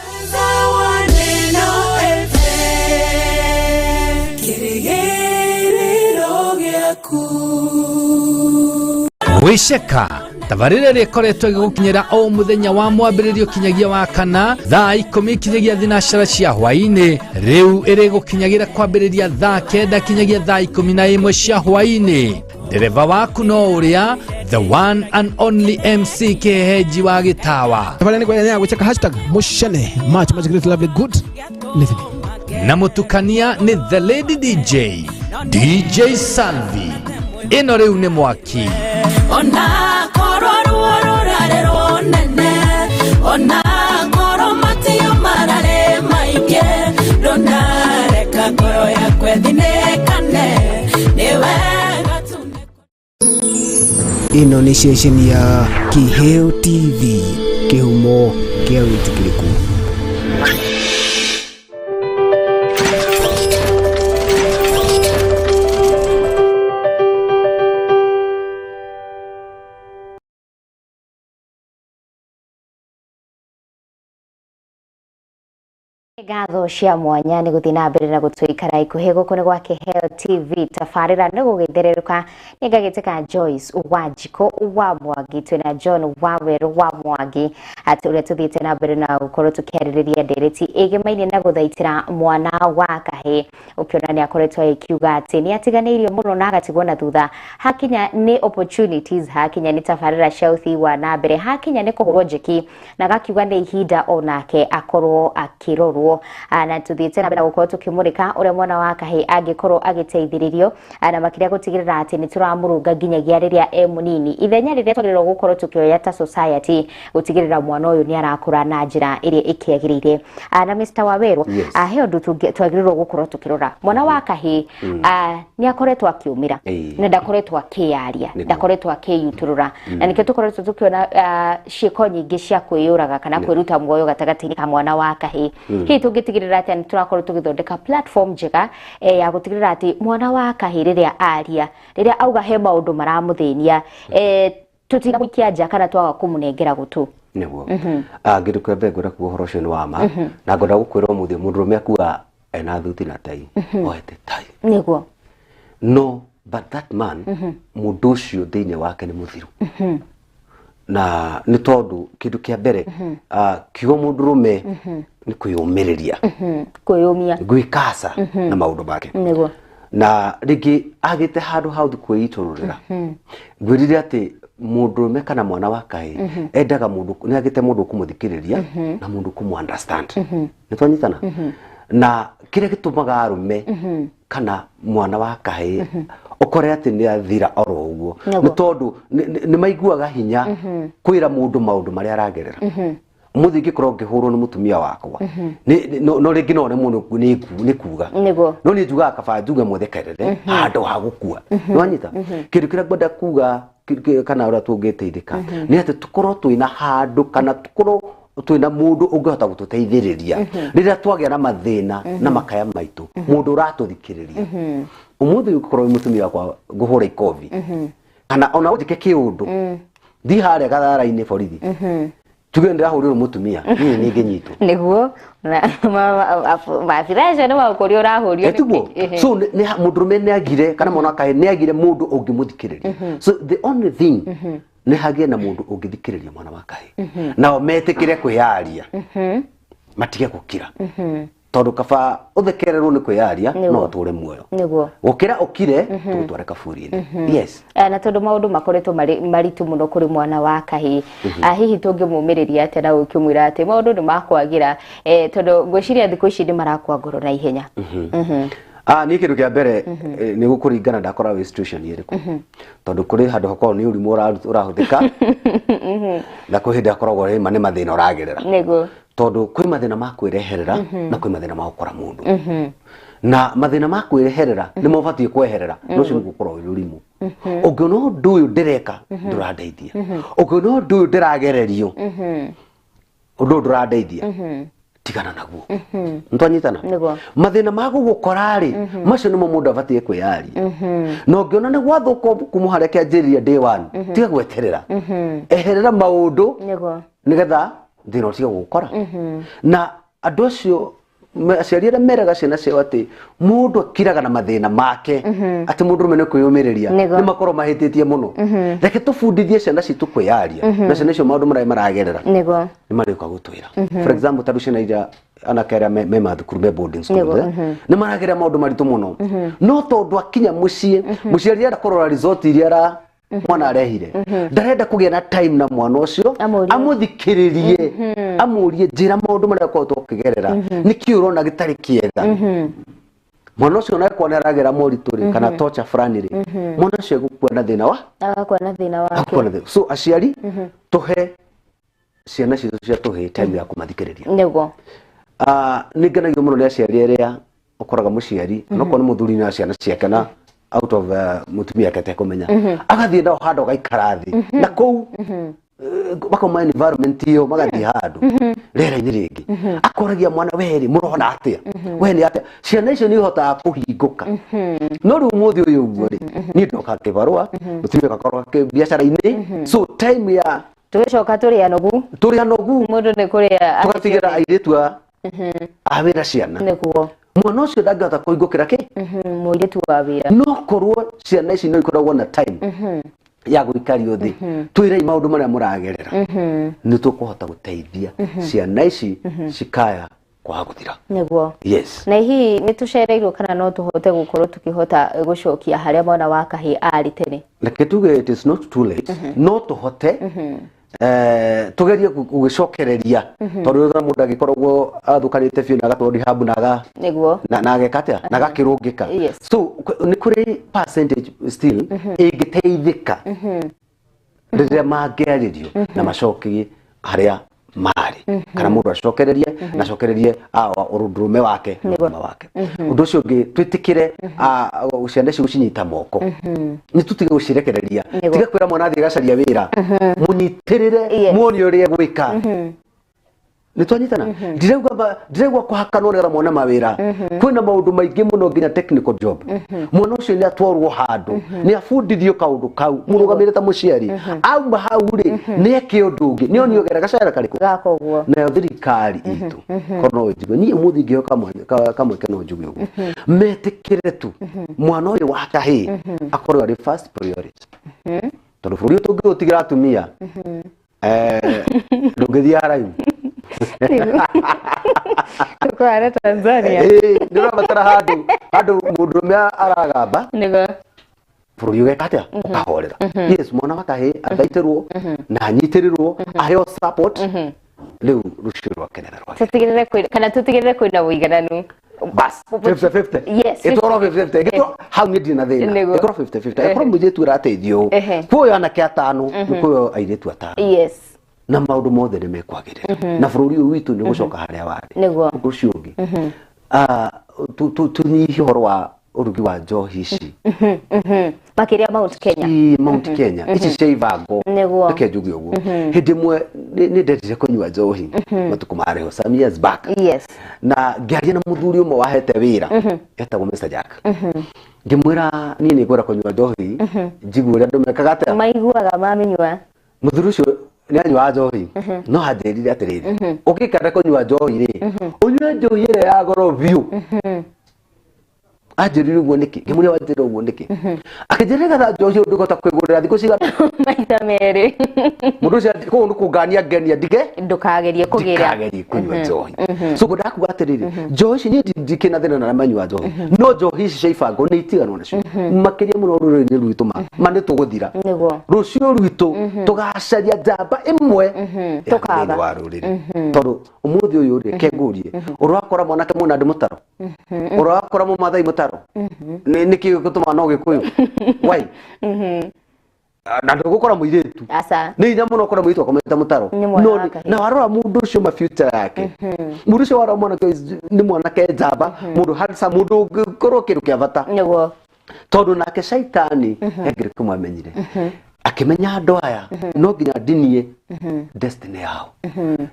Wisheka tabarĩra rĩkoretwo gĩgũkinyĩra o mũthenya wa mwambĩrĩrio kinyagia wa kana thaa 10 kinyagia thinacara cia hwainĩ. Rĩu ĩrĩgũkinyagĩra kwambĩrĩria thaa 9 kinyagia thaa 11 cia hwainĩ. Dereva waku no ũrĩa the one and only MC Kĩheji wa Gĩtawa. Tabarĩra nĩkwenda gwĩka hashtag mushane much great lovely good living. Na mũtukania nĩ the lady DJ Salvi. Ĩno rĩu nĩ mwaki. Ona kororo rorarero nene, ona koro matio marare maike, dona reka koro ya kwethine kane, niwe gatune. Ĩno nĩ ceceni ya Kĩheo TV, kĩhumo kĩa wĩtĩkĩrĩku. Ngatho cia mwanya nĩ gũthiĩ na mbere na gũtũikara ikuhĩ gũkũ nĩ gwa Kĩheo TV. Tabarĩra nĩ gũgĩthererũka nĩ ngagĩtĩka Joyce Wanjiko wa Mwangi, twĩna John Waweru wa Mwangi, ũrĩa tũthiĩte na mbere na gũkorwo tũkĩarĩrĩria ndereti ĩgĩmainie na gũthaitĩra mwana wa kahĩ, ũkĩona nĩ akoretwo akiuga atĩ nĩ atiganĩirio mũno na agatigwo na thutha. Hakinya nĩ opportunities, hakinya nĩ tabarĩra cia ũthii wa na mbere, hakinya nĩ kũhũrwo njeki, na agakiuga nĩ ihinda onake akorwo akĩrorwo. Na tuthiĩte na mbere gũkorwo tũkĩmũrĩka ũrĩa mwana wa kahĩ angĩkorwo agĩteithĩrĩrio, na makĩria gũtigĩrĩra atĩ nĩ tũramũrũnga nginyagia rĩrĩa e mũnini. Ithenya rĩrĩa twagĩrĩirwo gũkorwo tũkĩoya ta society gũtigĩrĩra mwana ũyũ nĩ arakũra na njĩra ĩrĩa ĩkĩagĩrĩire. Na Mr. Waweru, he ũndũ twagĩrĩirwo gũkorwo tũkĩrora. Mwana wa kahĩ nĩ akoretwo akĩũmĩra na ndakoretwo akĩyaria, ndakoretwo akĩyutũrũra, na nĩkĩo tũkoretwo tũkĩona ciĩko nyingĩ cia kwĩyũraga kana kwĩruta muoyo gatagatĩ-inĩ ka mwana wa kahĩ. Tũngĩtigĩrĩra atĩ nĩ tũrakorwo tũgĩthondeka platform njega ya gũtigĩrĩra atĩ mwana wa kahĩ rĩrĩa aria, rĩrĩa auga he maũndũ maramũthĩnia, tũtigamũikia nja kana twaga kũmũnengera gũtũ. Nĩguo ngĩndũ kwa mbere ngwenda kuga ũhoro ũcio nĩ wa ma, na ngwenda gũkwĩra ũmũthĩ mũndũrũme akuga ena thuti na tai, ohete tai. Nĩguo. No, but that man, mũndũ ũcio thĩinĩ wake nĩ mũthiru. Na nĩ tondũ kĩndũ kĩa mbere kiugo mũndũrũme nĩ kwĩyũmĩrĩria, kwĩyũmia, gwĩkaca na maũndũ make. Nĩguo. Na rĩngĩ agĩte handũ hau kwĩitũrũrĩra, ngwĩrire atĩ mũndũrũme kana mwana wa kahĩ endaga mũndũ, nĩ agĩte mũndũ kũmũthikĩrĩria na mũndũ kũmũ-understand. Nĩ twanyitana? Na kĩrĩa gĩtũmaga arũme kana mwana wa kahĩ ukore ati ni athira oro uguo ni tondu ni maiguaga hinya kwira mundu maundu maria aragerera muthi ngikorwo ngihurwo ni mutumia wakwa no ringi no mundu ni kuga no ni njuga akaba njuga muthekerere handu ha gukua no anyita kindu kiria ngwenda kuga kana ura tungiteithika ni ati tukorwo twina handu kana tukorwo twina mundu ungihota gututeithiriria rira twagia na mathina na makaya maitu mundu uratuthikiriria umuthi ukorwo mutumia wakwa nguhura ikovi kana ona ujike kiundu thi hare gathara-ini borithi tuge ndirahurirwo mutumia ni nginyitwo niguo mafiraje no makorio rahurio so mundurume ni agire kana mwana wake ni agire mundu ungimuthikiriria so the only thing nĩ hagie na mũndũ ũngĩthikĩrĩria mwana wa kahĩ nao metĩkĩre kwĩyaria matige gũkira tondu kaba uthekererwo ni kwiyaria no ature muoyo niguo gukira ukire tutware kaburi-ini yes na tondu maundu makoretwo maritu muno kuri mwana wa kahii hihi tungimumiriria atia na ukimwira ati maundu ni makwagira tondu ngwiciria thiku ici ni marakwa ngoro na ihenya ni kindu kia mbere ni gukuringana ndakora institution iriku tondu kuri handu hakorwo ni urimu urahuthika na kuhinda akoragwo rima ni mathina uragerera niguo tondu kwi mathina ma kwireherera na kwi mathina ma gukora mundu na mathina ma kwireherera ni mobatie kweherera no cio gukorwo urimu ungiona undu uyu ndireka ndurandeithia ungiona undu uyu ndiragererio undu ndurandeithia tigana naguo ntwanyitana mathina ma gugukora ri macio nimo mundu abatie kwiyaria no ngiona ni gwathuka kumuharekia njiriria day 1 tiga gweterera eherera maundu nigetha thina utige gukora na andu acio aciari aria meraga ciana ciao ati mundu akiraga na mathina make ati mundu rumene kwiyumiriria ni makorwo mahititie muno reke tubundithie ciana citu kwiyaria na ciana icio maundu maragerera ni marika gutwira for example tadu ciana iria anakera me mathukuru me boarding school ni maragerera maundu maritu muno no tondu akinya mucii muciari ara korora resort iria mwana arehire ndarenda kugia na time na mwana ucio amuthikiririe amurie njira maundu maria ko tukigerera niki urona gitari kietha mwana ucio na kwa naragera morituri kana torture fulani ri mwana ucio gukua na thina wa wake so aciari tuhe ciana citu cia tuhe time ya kumathikiriria niguo ningenagio muno ni aciari aria ukoraga muciari no ko ni muthuri na ciana ciake na out of mutumia kete kumenya agathie ndao hando gaikarathi na kou bakoma environment iyo magathi hando rera-ini ringi akoragia mwana weri murona atia we ni atia ciana icio ni ihota kuhinguka no riu muthi uyu uguo ri ni ndoka kibarua mutumia gakorwo ke biacara-ini so time ya tugicoka turi anogu mundu ni kuria tugatigira airetu awira ciana niguo mwana ucio ndangihota kuhingukira ki muiritu wa wira no korwo ciana ici no ikoragwo na time ya guikario thi twirei maundu maria muragerera ni tukuhota guteithia ciana ici cikaya kwa guthira niguo yes na hihi ni tucereirwo kana no tuhote gukorwo tukihota gucokia haria mwana wa kahii ari tene reke tuge it is not too late no tuhote tugerie gugicokereria tondu ro mundu agikoragwo athukanite fiu na gatwari habu naga niguo na agekatia na gakirungika so ni kuri percentage still igiteithika riria mangiaririo na macokie haria mari kana mundu acokererie na acokererie urundurume wake mama wake undu ucio ngi twitikire ciana icio gucinyita moko ni tutige gucirekereria tiga kwira mwana athie gacaria wira munyitirire muoni uria gwika ni twanyitana ndiregwa kuhakana ura mwana mawira kwina maundu maingi muno nginya technical job mwana ucio ni atwarwo handu ni afundithio kaundu kau murugamire ta muciari auma hau ri ni eke undu ungi ni oni ogera gacara kariku gakoguo na thirikari itu kono njigo ni muthi ngio kamwe keno njugu uguo metikire tu mwana uyu wa kahii akorwo ari first priority tondu buri tungi utigira atumia ndungithia haraihu tukwara Tanzania ndira batara handu mundurume aragamba nigo buri uge katia ukahorera yes mwana wa kahii athaitirwo na anyitirirwo aheo support riu rucio rwakenera rwake tutigirire kana tutigirire kwina wigananu bas 50-50 yes itoro 50-50 gito hau ni dina thina ikoro 50-50 ikoro mujetu rateithio kuyo anake atano kuyo airetu atano yes na maundu mothe ni mekwagirira na bururi uyu witu ni gucoka haria wari niguo ucio ungi tunyihie horo wa urugi wa njohi ici makiria Mount Kenya ici cia ivango reke njuge uguo hindi mwe ni ndendire kunyua njohi matuku mareho some years back yes na ngiaria na muthuri umwe wahete wira etagwo Mr. Jack ngimwira ni ni ngwira kunyua njohi njigu uria andu mekaga atia maiguaga maminyua muthuri ucio ni anyua njohi no hanjirire atiriri ukikara kunyua njohi ri unyue njohi ire ya goro biu ajirire uguo niki ngimuria wajira uguo niki akijirega tha Njohi ndugota kwigurira thiko cigana maita meri mundu cia ko ndukungania ngenia ndige ndukagerie kugira kunywa Njohi so ndakuga atiriri Njohi ni ndikina thina na manywa Njohi no Njohi ici cia ibango ni itigano nacio makiria muno ruriri rwitu mane tuguthira rucio rwitu tugacaria njamba imwe tukaga wa ruriri tondu umuthi uyu ri kengurie urakora mwanake muna ndi mutaro urakora mu mathai mutaro niki gutuma no gikuyu wai na ndugukora muiretu asa ni nya muno ukora muiretu akometa mutaro no na warora mundu ucio ma future yake mundu ucio warora mwanake ni mwanake njamba mundu hansa mundu koro kiru kia bata niguo tondu nake shaitani egire kumamenyire akimenya andu aya no nginya ndinie destiny yao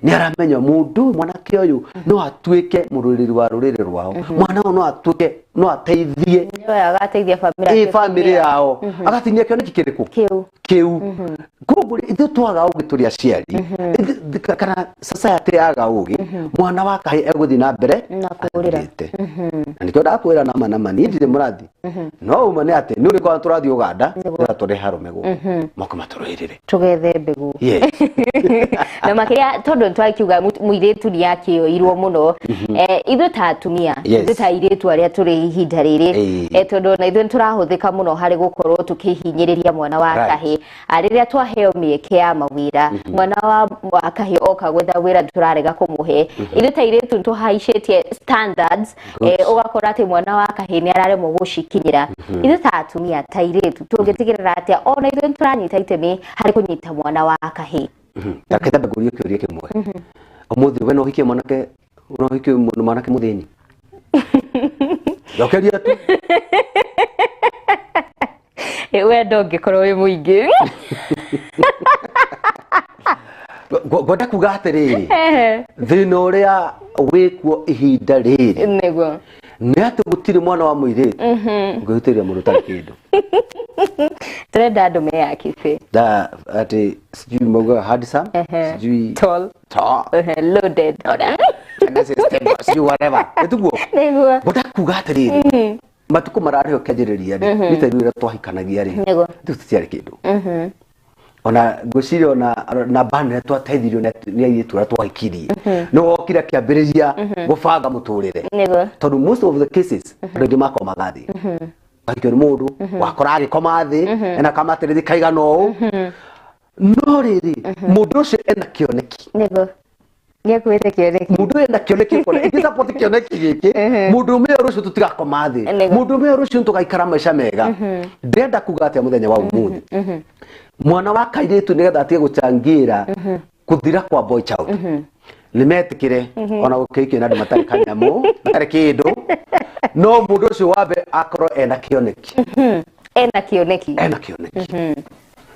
ni aramenya mundu mwanake uyu no atuike mururiri wa ruriri rwao mwana no atuike no ateithie agateithia family yao agatinia kio niki kiriko kiu kuguri ithu twaga ugituria ciari kana society yaga ugi mwana wa kahi eguthi na mbere na kurira nikio ndakwira na mani ndire murathi no umane ati ni uri kwa turathi Uganda ira turi harumego moko matururire tugethe mbegu yes na makiria tondu twakiuga muiretu ni yakio irwo muno ithu ta atumia ithu ta iretu aria turi ihinda riri tondu na ithu turahuthika muno hari gukorwo tukihinyiriria mwana wa kahi ariria twaheo mieke ya mawira mwana wa kahi oka gwetha wira turarega kumuhe ithu ta iretu tuhaicetie standards ugakora ati mwana wa kahi ni araremwo gushikinyira ithu ta atumia ta iretu tungitigirira ati ona ithu turanyita itemi hari kunyita mwana wa kahi taketa bagurio kiuria kimwe umuthi we no hikie mwanake no hikie mwanake muthini yokeria tu we ndongikorwo wi muingi gwenda kuga atiriri thina uria wikuo ihinda riri niguo ni ati gutiri mwana wa muiretu ngwitiria mundu tari kindu turenda andu me ya kife da ati sijui moga handsome sijui tall loaded and system sijui whatever etugo niguo gwenda kuga atiriri matuko marariho kajiriria ni tari twahikanagia ri tuticiari kindu ona ngwiciria na bane twateithirio ni airitu aria twahikirie no wokira kiambiriria gubanga muturire tondu most of the cases ndio makomaga thi akio ni mundu wakora agikoma thi ena kamatiriri kaigana uu no riri mundu ucio ena kioneki ngiakwite kioneki mundu ena kioneki kone ingisupport kioneki giki mundu me ucio tutigakoma thi mundu me ucio tugaikara maisha mega ndenda kuga atia muthenya wa umuthi mwana wa kairitu nigetha atige guchangira kuthira kwa boy child nimetikire ona ukeikio na matari kanyamu matari kindu no mundu ucio wabe akoro ena kioneki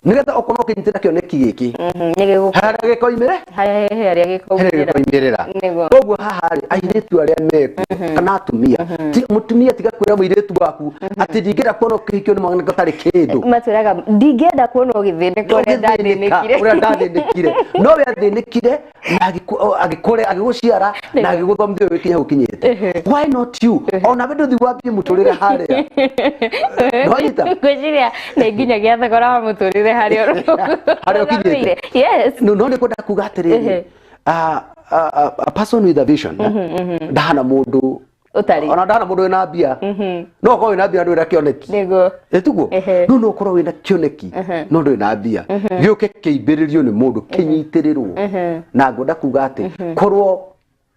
nigetha okono kinyitira kioneki giki harage koimire koguo hahari airetu aria meku kana atumia mutumia tiga kwira muiretu waku ati ndingenda kuona ukihikio ni mwana gutari kindu maturaga ndingenda kuona ugithiniko uria ndathinikire no we athinikire na agikore agiguciara na agiguthomithia wikinya gukinyite why not you ona we nduthi wambie muturire haria no nyita ngwiciria ni nginya gia thogora wa muturire haria ukinyite yes no ni kwenda kuga atiriri a person with a vision ndahana mundu utari ona ndahana mundu wina mbia no ko wina mbia ndu wina kioneki nego etugo no korwo wina kioneki no ndu wina mbia gioke kiimbiririo ni mundu kinyitirirwo na ngwenda kuga ati korwo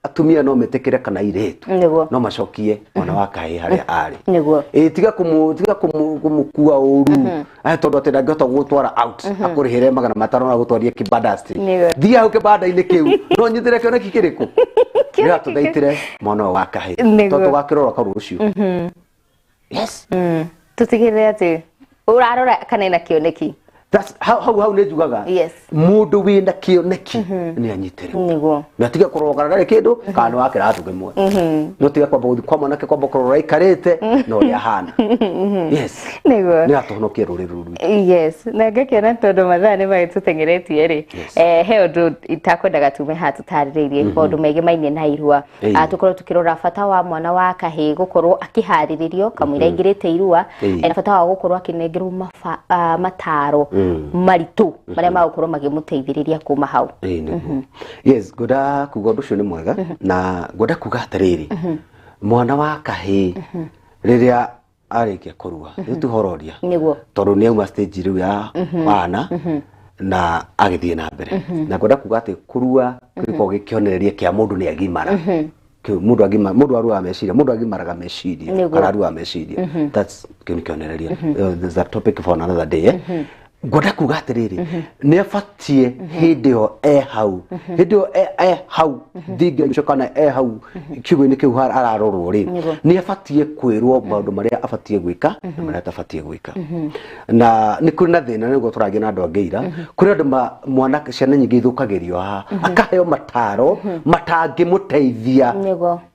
atumia no metekere kana iretu no macokie ona wakae haria ari tiga kumukua uru tondu ati ndangihota gutwara out akurihire magana matano na gutwaria kibadasti thia hau kibanda-ini kiu no nyitire kioneki kiriku ira tuthaitire mwana wakae tondu gakirora karu ucio yes tutigire ati urarora kana ina kioneki that's how ne jugaga Yes. mundu wina kioneki ni anyitire Niguo. na tiga kurogara gari kindu kana wake ratu gemwe no tiga kwa bodi kwa mwanake kwa bokoro ikarite no ya hana yes Niguo. ni atuhonokie ruriru Yes, na ngakena tondu mathaa nĩ magĩtũtengeretie rĩ he ũndũ itakwendaga tume ha tũtarĩrĩrie maũndũ maingĩ mainĩ na irua tũkorwo tũkĩrora bata wa mwana wa kahĩĩ gũkorwo akĩharĩrĩrio kamũira aingĩrĩte irua na bata wa gũkorwo akĩnengerwo mataro maritũ marĩa magũkorwo magĩmũteithĩrĩria kuma hau. Yes, ngoda kuga ũndũ ũcio nĩ mwega na ngoda kuga atĩrĩrĩ mwana wa kahĩĩ rĩrĩa arĩkia kũrua nĩ tuhororia tondũ nĩ auma stage rĩu ya wana na agĩthiĩ na mbere na ngoda kuga atĩ kũrua gĩkoragwo gĩkĩonereria kĩa mũndũ nĩ agimara mũndũ arua meciria mũndũ agimaraga meciria kana arua meciria that's kĩonereria there's a topic for another day ngoda kuga atĩrĩrĩ nĩ abatie hĩndĩ ĩyo hau thiga chokana hau kiugo-inĩ kĩu ararorwo rĩ nĩ abatie kwĩrwo maũndũ marĩa abatie gwĩka na marĩa atabatie gwĩka na nĩ kũrĩ na thĩna nĩguo tũragia na andũ angĩ ira kũrĩ andũ mwana ciana nyingĩ ithũkagĩrio haha akaheo mataro matangĩmũteithia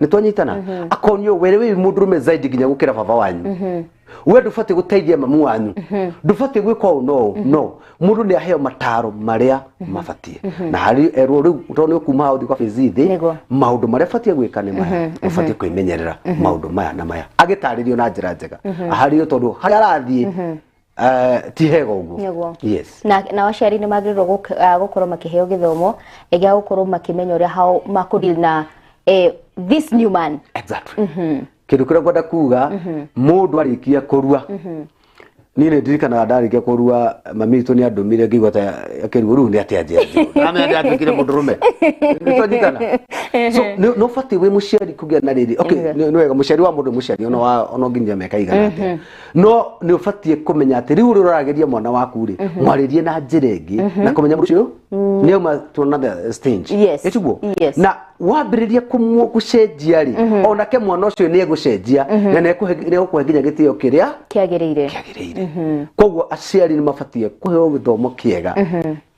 nĩ twanyitana akonio wewe wĩ mũndũrũme zaidi nginya gũkĩra baba wanyu we ndũbatie gũteithia mamu wanyu ndũbatie gwĩka ũũ no mũndũ nĩ aheo mataro marĩa mabatie na harĩ erwo rĩu tondũ nĩ kuma ũthiĩ kwa bizithi maũndũ marĩa abatie gwĩka nĩ maya ũbatie kwĩmenyerera maũndũ maya na maya agĩtarĩrio na njĩra njega harĩ tondũ harĩa arathiĩ ti hega ũguo yes na aciari nĩ magĩrĩirwo gũkorwo makĩheo gĩthomo gĩa gũkorwo makĩmenya ũrĩa how makũdeal na this new man exactly kĩndũ kĩrĩa ngwenda kuga mũndũ arĩkia kũrua niĩ nĩ ndirikanaga ndarĩkia kũrua mami witũ nĩ andũmire ngĩigua ta akĩrigwo rĩu nĩ atĩa njĩra amenya atuĩkire mũndũrũme nĩ twanyitana so no ũbatiĩ wĩ mũciari kũgĩa na rĩrĩ okay nĩ wega mũciari wa mũndũ mũciari ona nginya mĩaka igana atĩa no nĩ ũbatiĩ kũmenya atĩ rĩu ũrageria mwana waku rĩ mwarĩrie na njĩra ĩngĩ na kũmenya mũndũ ũcio nĩ auma to another stage ĩtiguo na wambĩrĩria gũcenjia rĩ onake mwana ũcio nĩ egũcenjia na nĩ egũkũhe nginya gĩtĩo kĩrĩa kĩagĩrĩire koguo aciari nĩ mabatie kũheo gĩthomo kĩega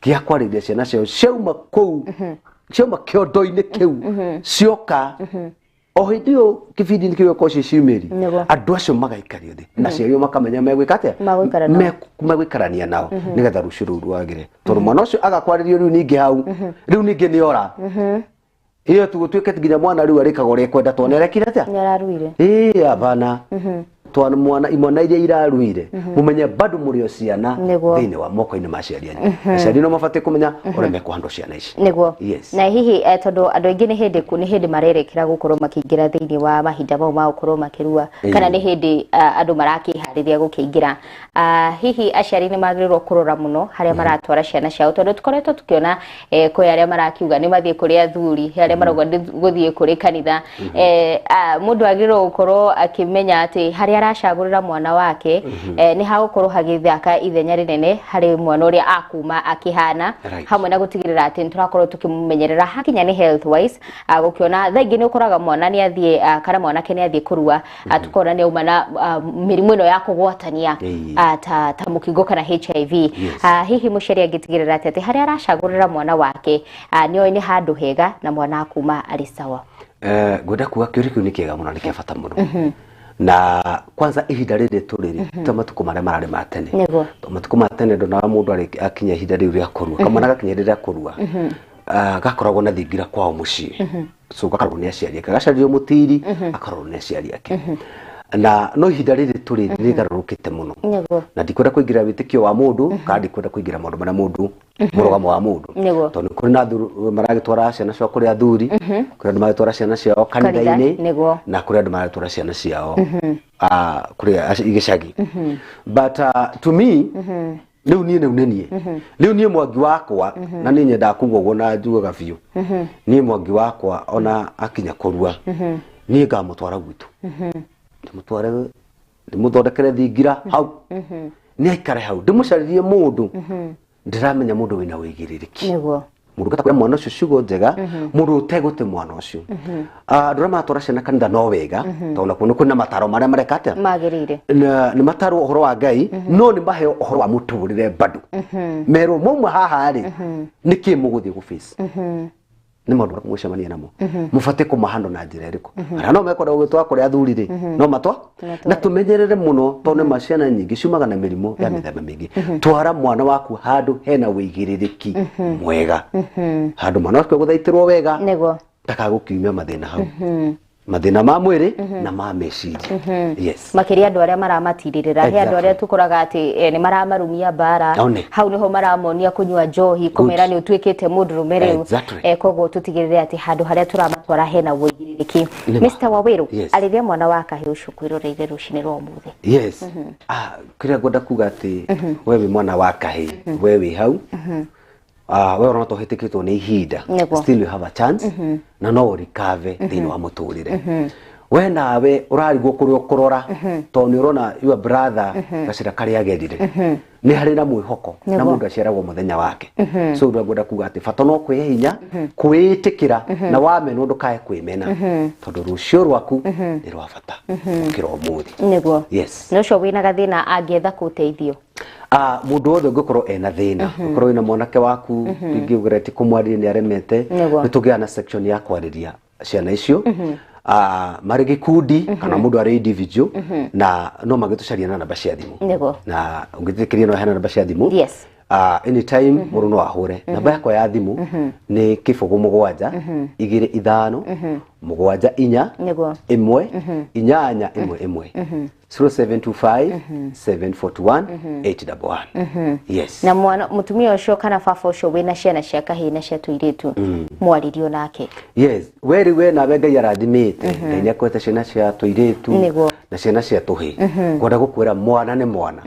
gĩa kwarĩria ciana ciao ciauma kũu ciauma kĩondo-inĩ kĩu cioka o hĩndĩ ĩyo kĩbindi-inĩ kĩu gĩakorwo ciumĩri andũ acio magaikario thĩ na aciari makamenya megwĩka atĩa megũikarania nao nĩgetha rũciũ rũu rwagĩre tondũ mwana ũcio agakwarĩrio rĩu ningĩ hau rĩu ningĩ nĩ ora iyo tugũtuĩke nginya mwana rĩu arĩkaga ũrĩa ekwenda tondũ nĩarekire atĩa nĩararuire hapana twana imwana iria iraruire mumenye bado muri ciana thĩinĩ wa moko-inĩ ma aciari anyu aciari no mabatie kũmenya ũrĩa mekũhandle ciana ici nĩguo na hihi tondũ andũ aingĩ nĩ hĩndĩ marerekera gũkorwo makĩingĩra thĩinĩ wa mahinda mau ma gũkorwo makĩrua kana nĩ hĩndĩ andũ marakĩharĩria gũkĩingĩra hihi aciari nĩ magĩrĩirwo kũrora mũno harĩa maratwara ciana ciao tondũ tũkoretwo tũkĩona kwĩ arĩa marakiuga nĩ mathiĩ kũrĩ athuri arĩa marauga gũthiĩ kũrĩ kanitha mũndũ agĩrĩirwo gũkorwo akĩmenya atĩ harĩa aracagũrĩra mwana wake nĩ hagũkorwo hagĩthaka ithenya rĩnene harĩ mwana ũrĩa akuma akĩhana hamwe na gũtigĩrĩra atĩ nĩtũrakorwo tũkĩmũmenyerera hakinya nĩ health wise gũkĩona thaa ingĩ nĩ ũkoraga mwana nĩ athiĩ kana mwanake nĩ athiĩ kũrua tukona nĩ uma na mĩrimũ ĩno ya kũgwatania ta mũkingo kana HIV hihi mũciari angĩtigĩrĩra atĩ harĩa aracagũrĩra mwana wake nĩoĩ nĩ handũ hega na mwana akuma arĩ sawa ngwenda kuga kĩũria kĩu nĩ kĩega mũno nĩ kĩa bata mũno na kwanza ihinda rĩrĩ tũrĩrĩ ta matukũ marĩa mararĩ ma tene matukũ ma tene ndonaga mũndũ akinya ihinda rĩu rĩa kũrua kamwana gakinya rĩrĩa kũrua gakoragwo na thingira kwao mũciĩ so gakoragwo nĩ aciari ake gacario mũtiri akoragwo nĩ aciari ake na no ihinda rĩrĩ tũrĩ rĩgarũrũkĩte mũno na ndikwenda kũingĩra wĩtĩkio wa mũndũ kana ndikwenda kũingĩra maũndũ marĩa mũndũ mũrũgamo wa mũndũ tondũ kũrĩ na maragĩtwara ciana ciao kũrĩ athuri kũrĩ andũ maragĩtwara ciana ciao kanitha-inĩ na kũrĩ andũ maragĩtwara ciana ciao kũrĩ igĩcagi but to me rĩu niĩ mwangi wakwa na niĩ nyendaga kuga ũguo na njugaga biũ niĩ mwangi wakwa ona akinya kũrua niĩ ngamũtwara gwitũ ndĩmũthondekere thingira hau nĩ aikare hau ndĩmũcarĩrie mũndũ ndĩramenya mũndũ wĩna wĩigĩrĩrĩki murugata kwa mwana ucio ciugo njega murute gute mwana ucio ndura matora ciana kanitha no wega tona kuno kuna mataro maria marekate magirire ni mataro uhoro wa Ngai no ni maheo uhoro wa muturire badu mero mumwe haha ri niki muguthi ku face ni maundu mucemania namo mufate kumahando na njira iriko ara no mekora ugitwa kuri athurire no matwa na tumenyerere muno tone maciana nyingi ciumaga na mirimo ya mithemba mingi twara mwana waku handu hena wigiririki mwega handu mwana waku guthaitirwo wega nego takagukiumia mathina hau mathina ma mwiri na ma meciri yes makiria andu aria maramatirira he andu aria tukoraga ati ni maramarumia bara hau niho maramonia kunywa njohi kumera ni utwikite mundurume riu koguo tutigirire ati handu haria turamatwara hena wigiririki Mr. Waweru ariria mwana wa kahiu cukwiroreire rucini rwa muthe yes kiria ngoda kuga ati wewe mwana wa kahi wewe hau wewe unato hitikitwo ni ihinda still you have a chance na no recover thini wa muturire we nawe urarigwo kuri ukurora to ni urona your brother gacira kari agerire ni hari na mwihoko na mundu aceragwo muthenya wake so ndagwenda kuga ati bata no kwihinya kwitikira na wamena ndukae kwimena tondu rucio rwaku ni rwa bata ukira umuthi niguo yes no cio wina gathina angietha kuteithio mundu wothe ngukoro ena thina ngukoro ina mwanake waku ngiugireti kumwari ni aremete nitugia na section ya kwariria ciana icio mari gikundi kana mundu ari individual na no magitucaria na namba cia thimu na ungithikiriria no hena namba cia thimu yes anytime muru no ahure namba yakwa ya thimu ni kifogo mugwanja igire ithano mugwanja inya imwe inyanya imwe imwe 0725 741 811 yes na mwana mutumia ucio kana baba ucio wina ciana cia kahina cia tuiritu mwaririo nake yes weri we na Ngai arathimite Ngai akwete ciana cia tuiritu na ciana cia tuhi kwenda gukwira mwana ni mwana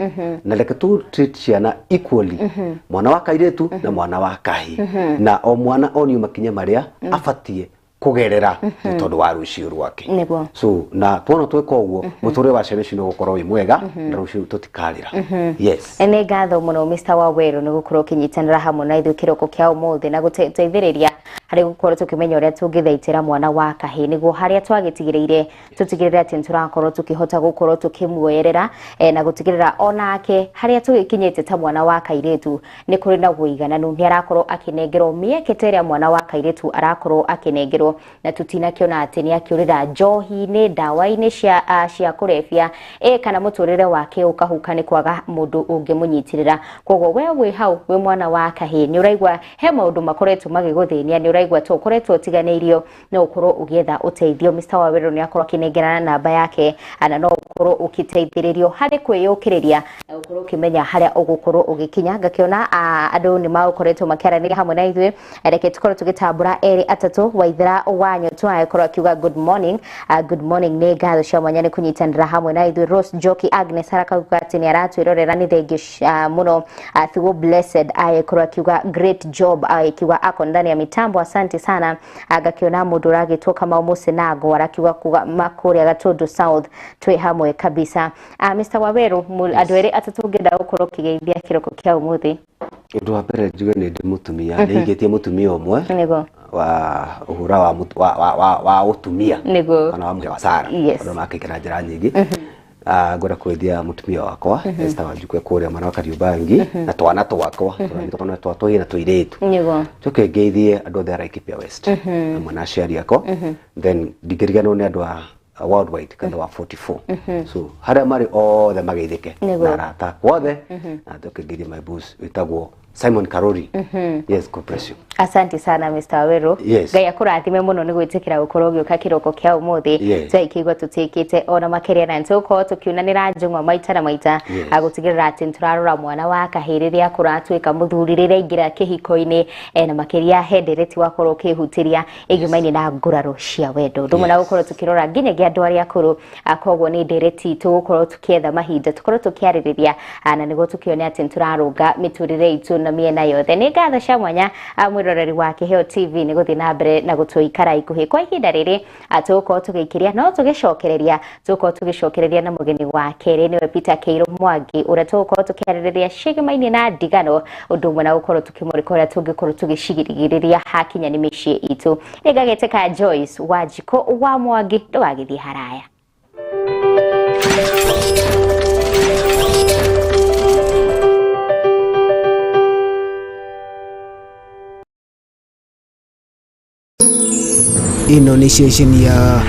na leke tu treat ciana equally mwana wa kairitu na mwana wa kahi na o mwana oni makinya maria afatie kugerera tondu wa rucio rwake so na tuona tweka uguo muture wa ciana cino gukorwo wi mwega na rucio tutikarira yes ene ngatho muno Mr. Waweru ni gukorwo kinyitanira hamwe na ithu kiroko kia umuthi na guteithiriria hari gukorwo tukimenya uria tungithaitira mwana wa kahi niguo haria twagitigiriire tutigirire ati turakorwo tukihota gukorwo tukimwoyerera na gutigirira onake haria tugikinyite ta mwana wa kairitu ni kuri na guigananu ni arakorwo akinengerwo mieketeria mwana wa kairitu arakorwo akinengerwo na tutinakiona ati ni akiurira njohi-ini ndawa-ini cia kurefia kana muturire wake ukahuka ni kwaga mundu ungimunyitirira koguo we wi hau we mwana wa kahi ni uraigwa he maundu makoretwo magiguthinia ni uraigwa to koretwo tiganeirio no ukorwo ugietha uteithio Mr. Waweru ni akorwo akinengerana namba yake ana no ukorwo ukiteithiririo hari kwiyukiriria na ukorwo ukimenya haria ugukorwo ugikinya ngakiona andu ni makoretwo makiaraniria hamwe na ithuĩ reke tukorwo tugitambura eri atatu waithira wanyu twakorwo akiuga good morning ni ngatho cia mwanya ni kunyitanira hamwe na ithuĩ Rose Njoki Agnes arakauga ati ni aratwirorera ni thengi muno Thuo Blessed ayekorwo akiuga great job akiuga ako ndani ya mitambo asante sana agakiona mundu uragitwo kama umuse nago arakiuga kuga makuria Gatundu South twi hamwe kabisa Mr. Waweru andu eri atatu ngenda gukorwo kigeithia kiroko kia umuthi ndu wa mbere njuge ni ndi mutumia ni igetie mutumia umwe wa uhura wa utumia kana wa mke wa Sara ndo makikira njira nyingi ngora kwethia mutumia wakwa Esther Wanjukwe kuria mwana wa Kariubangi na twana twakwa twana twatwi na tuiretu tuke ngeithie andu othe ara Laikipia West mwana aciari akwa then ndigirigano ni andu a worldwide kana wa 44 so haria mari othe mageithike na rata wothe na tuke ngeithie my boss witagwo Simon Karori yes God bless you asante sana Mr. Waweru Ngai akurathime muno ni gwitikira gukorwo gioka kiroko kia umuthi twaikigwa tutikite ona makeria na ntuko tukiunanira njungwa maita na maita agutigirira ati turarora mwana wa kahiriria kuratwika muthuririre ingira kihiko-ini na makeria hendereti wakorwo kihutiria igimaini na nguraro cia wendo ndumo na gukorwo tukirora nginyagia andu aria akuru akogwo ni ndereti tugukorwo tukietha mahinda tukorwo tukiaririria na niguo tukione ati turarunga miturire itu na miena yothe nĩ ngatho cia mwanya mwĩroreri wa Kĩheo TV nĩ gũthiĩ na mbere na gũtũikara ikuhĩ kwa ihinda rĩrĩ tũgũkorwo tũgĩikĩria no tũgĩcokereria na mũgeni wa kerĩ nĩwe Peter Keiro Mwangi ũrĩa tũgũkorwo tũkĩarĩrĩria cĩgĩmainĩ na ndigano ũndũ ũmwe na gũkorwo tũkĩmũrĩka ũrĩa tũngĩkorwo tũgĩcigirĩrĩria hakinya nĩ mĩciĩ itũ nĩngagĩtĩka Joyce Wanjiko wa Mwangi ndũgagĩthiĩ haraya. Ino nĩ ceceni ya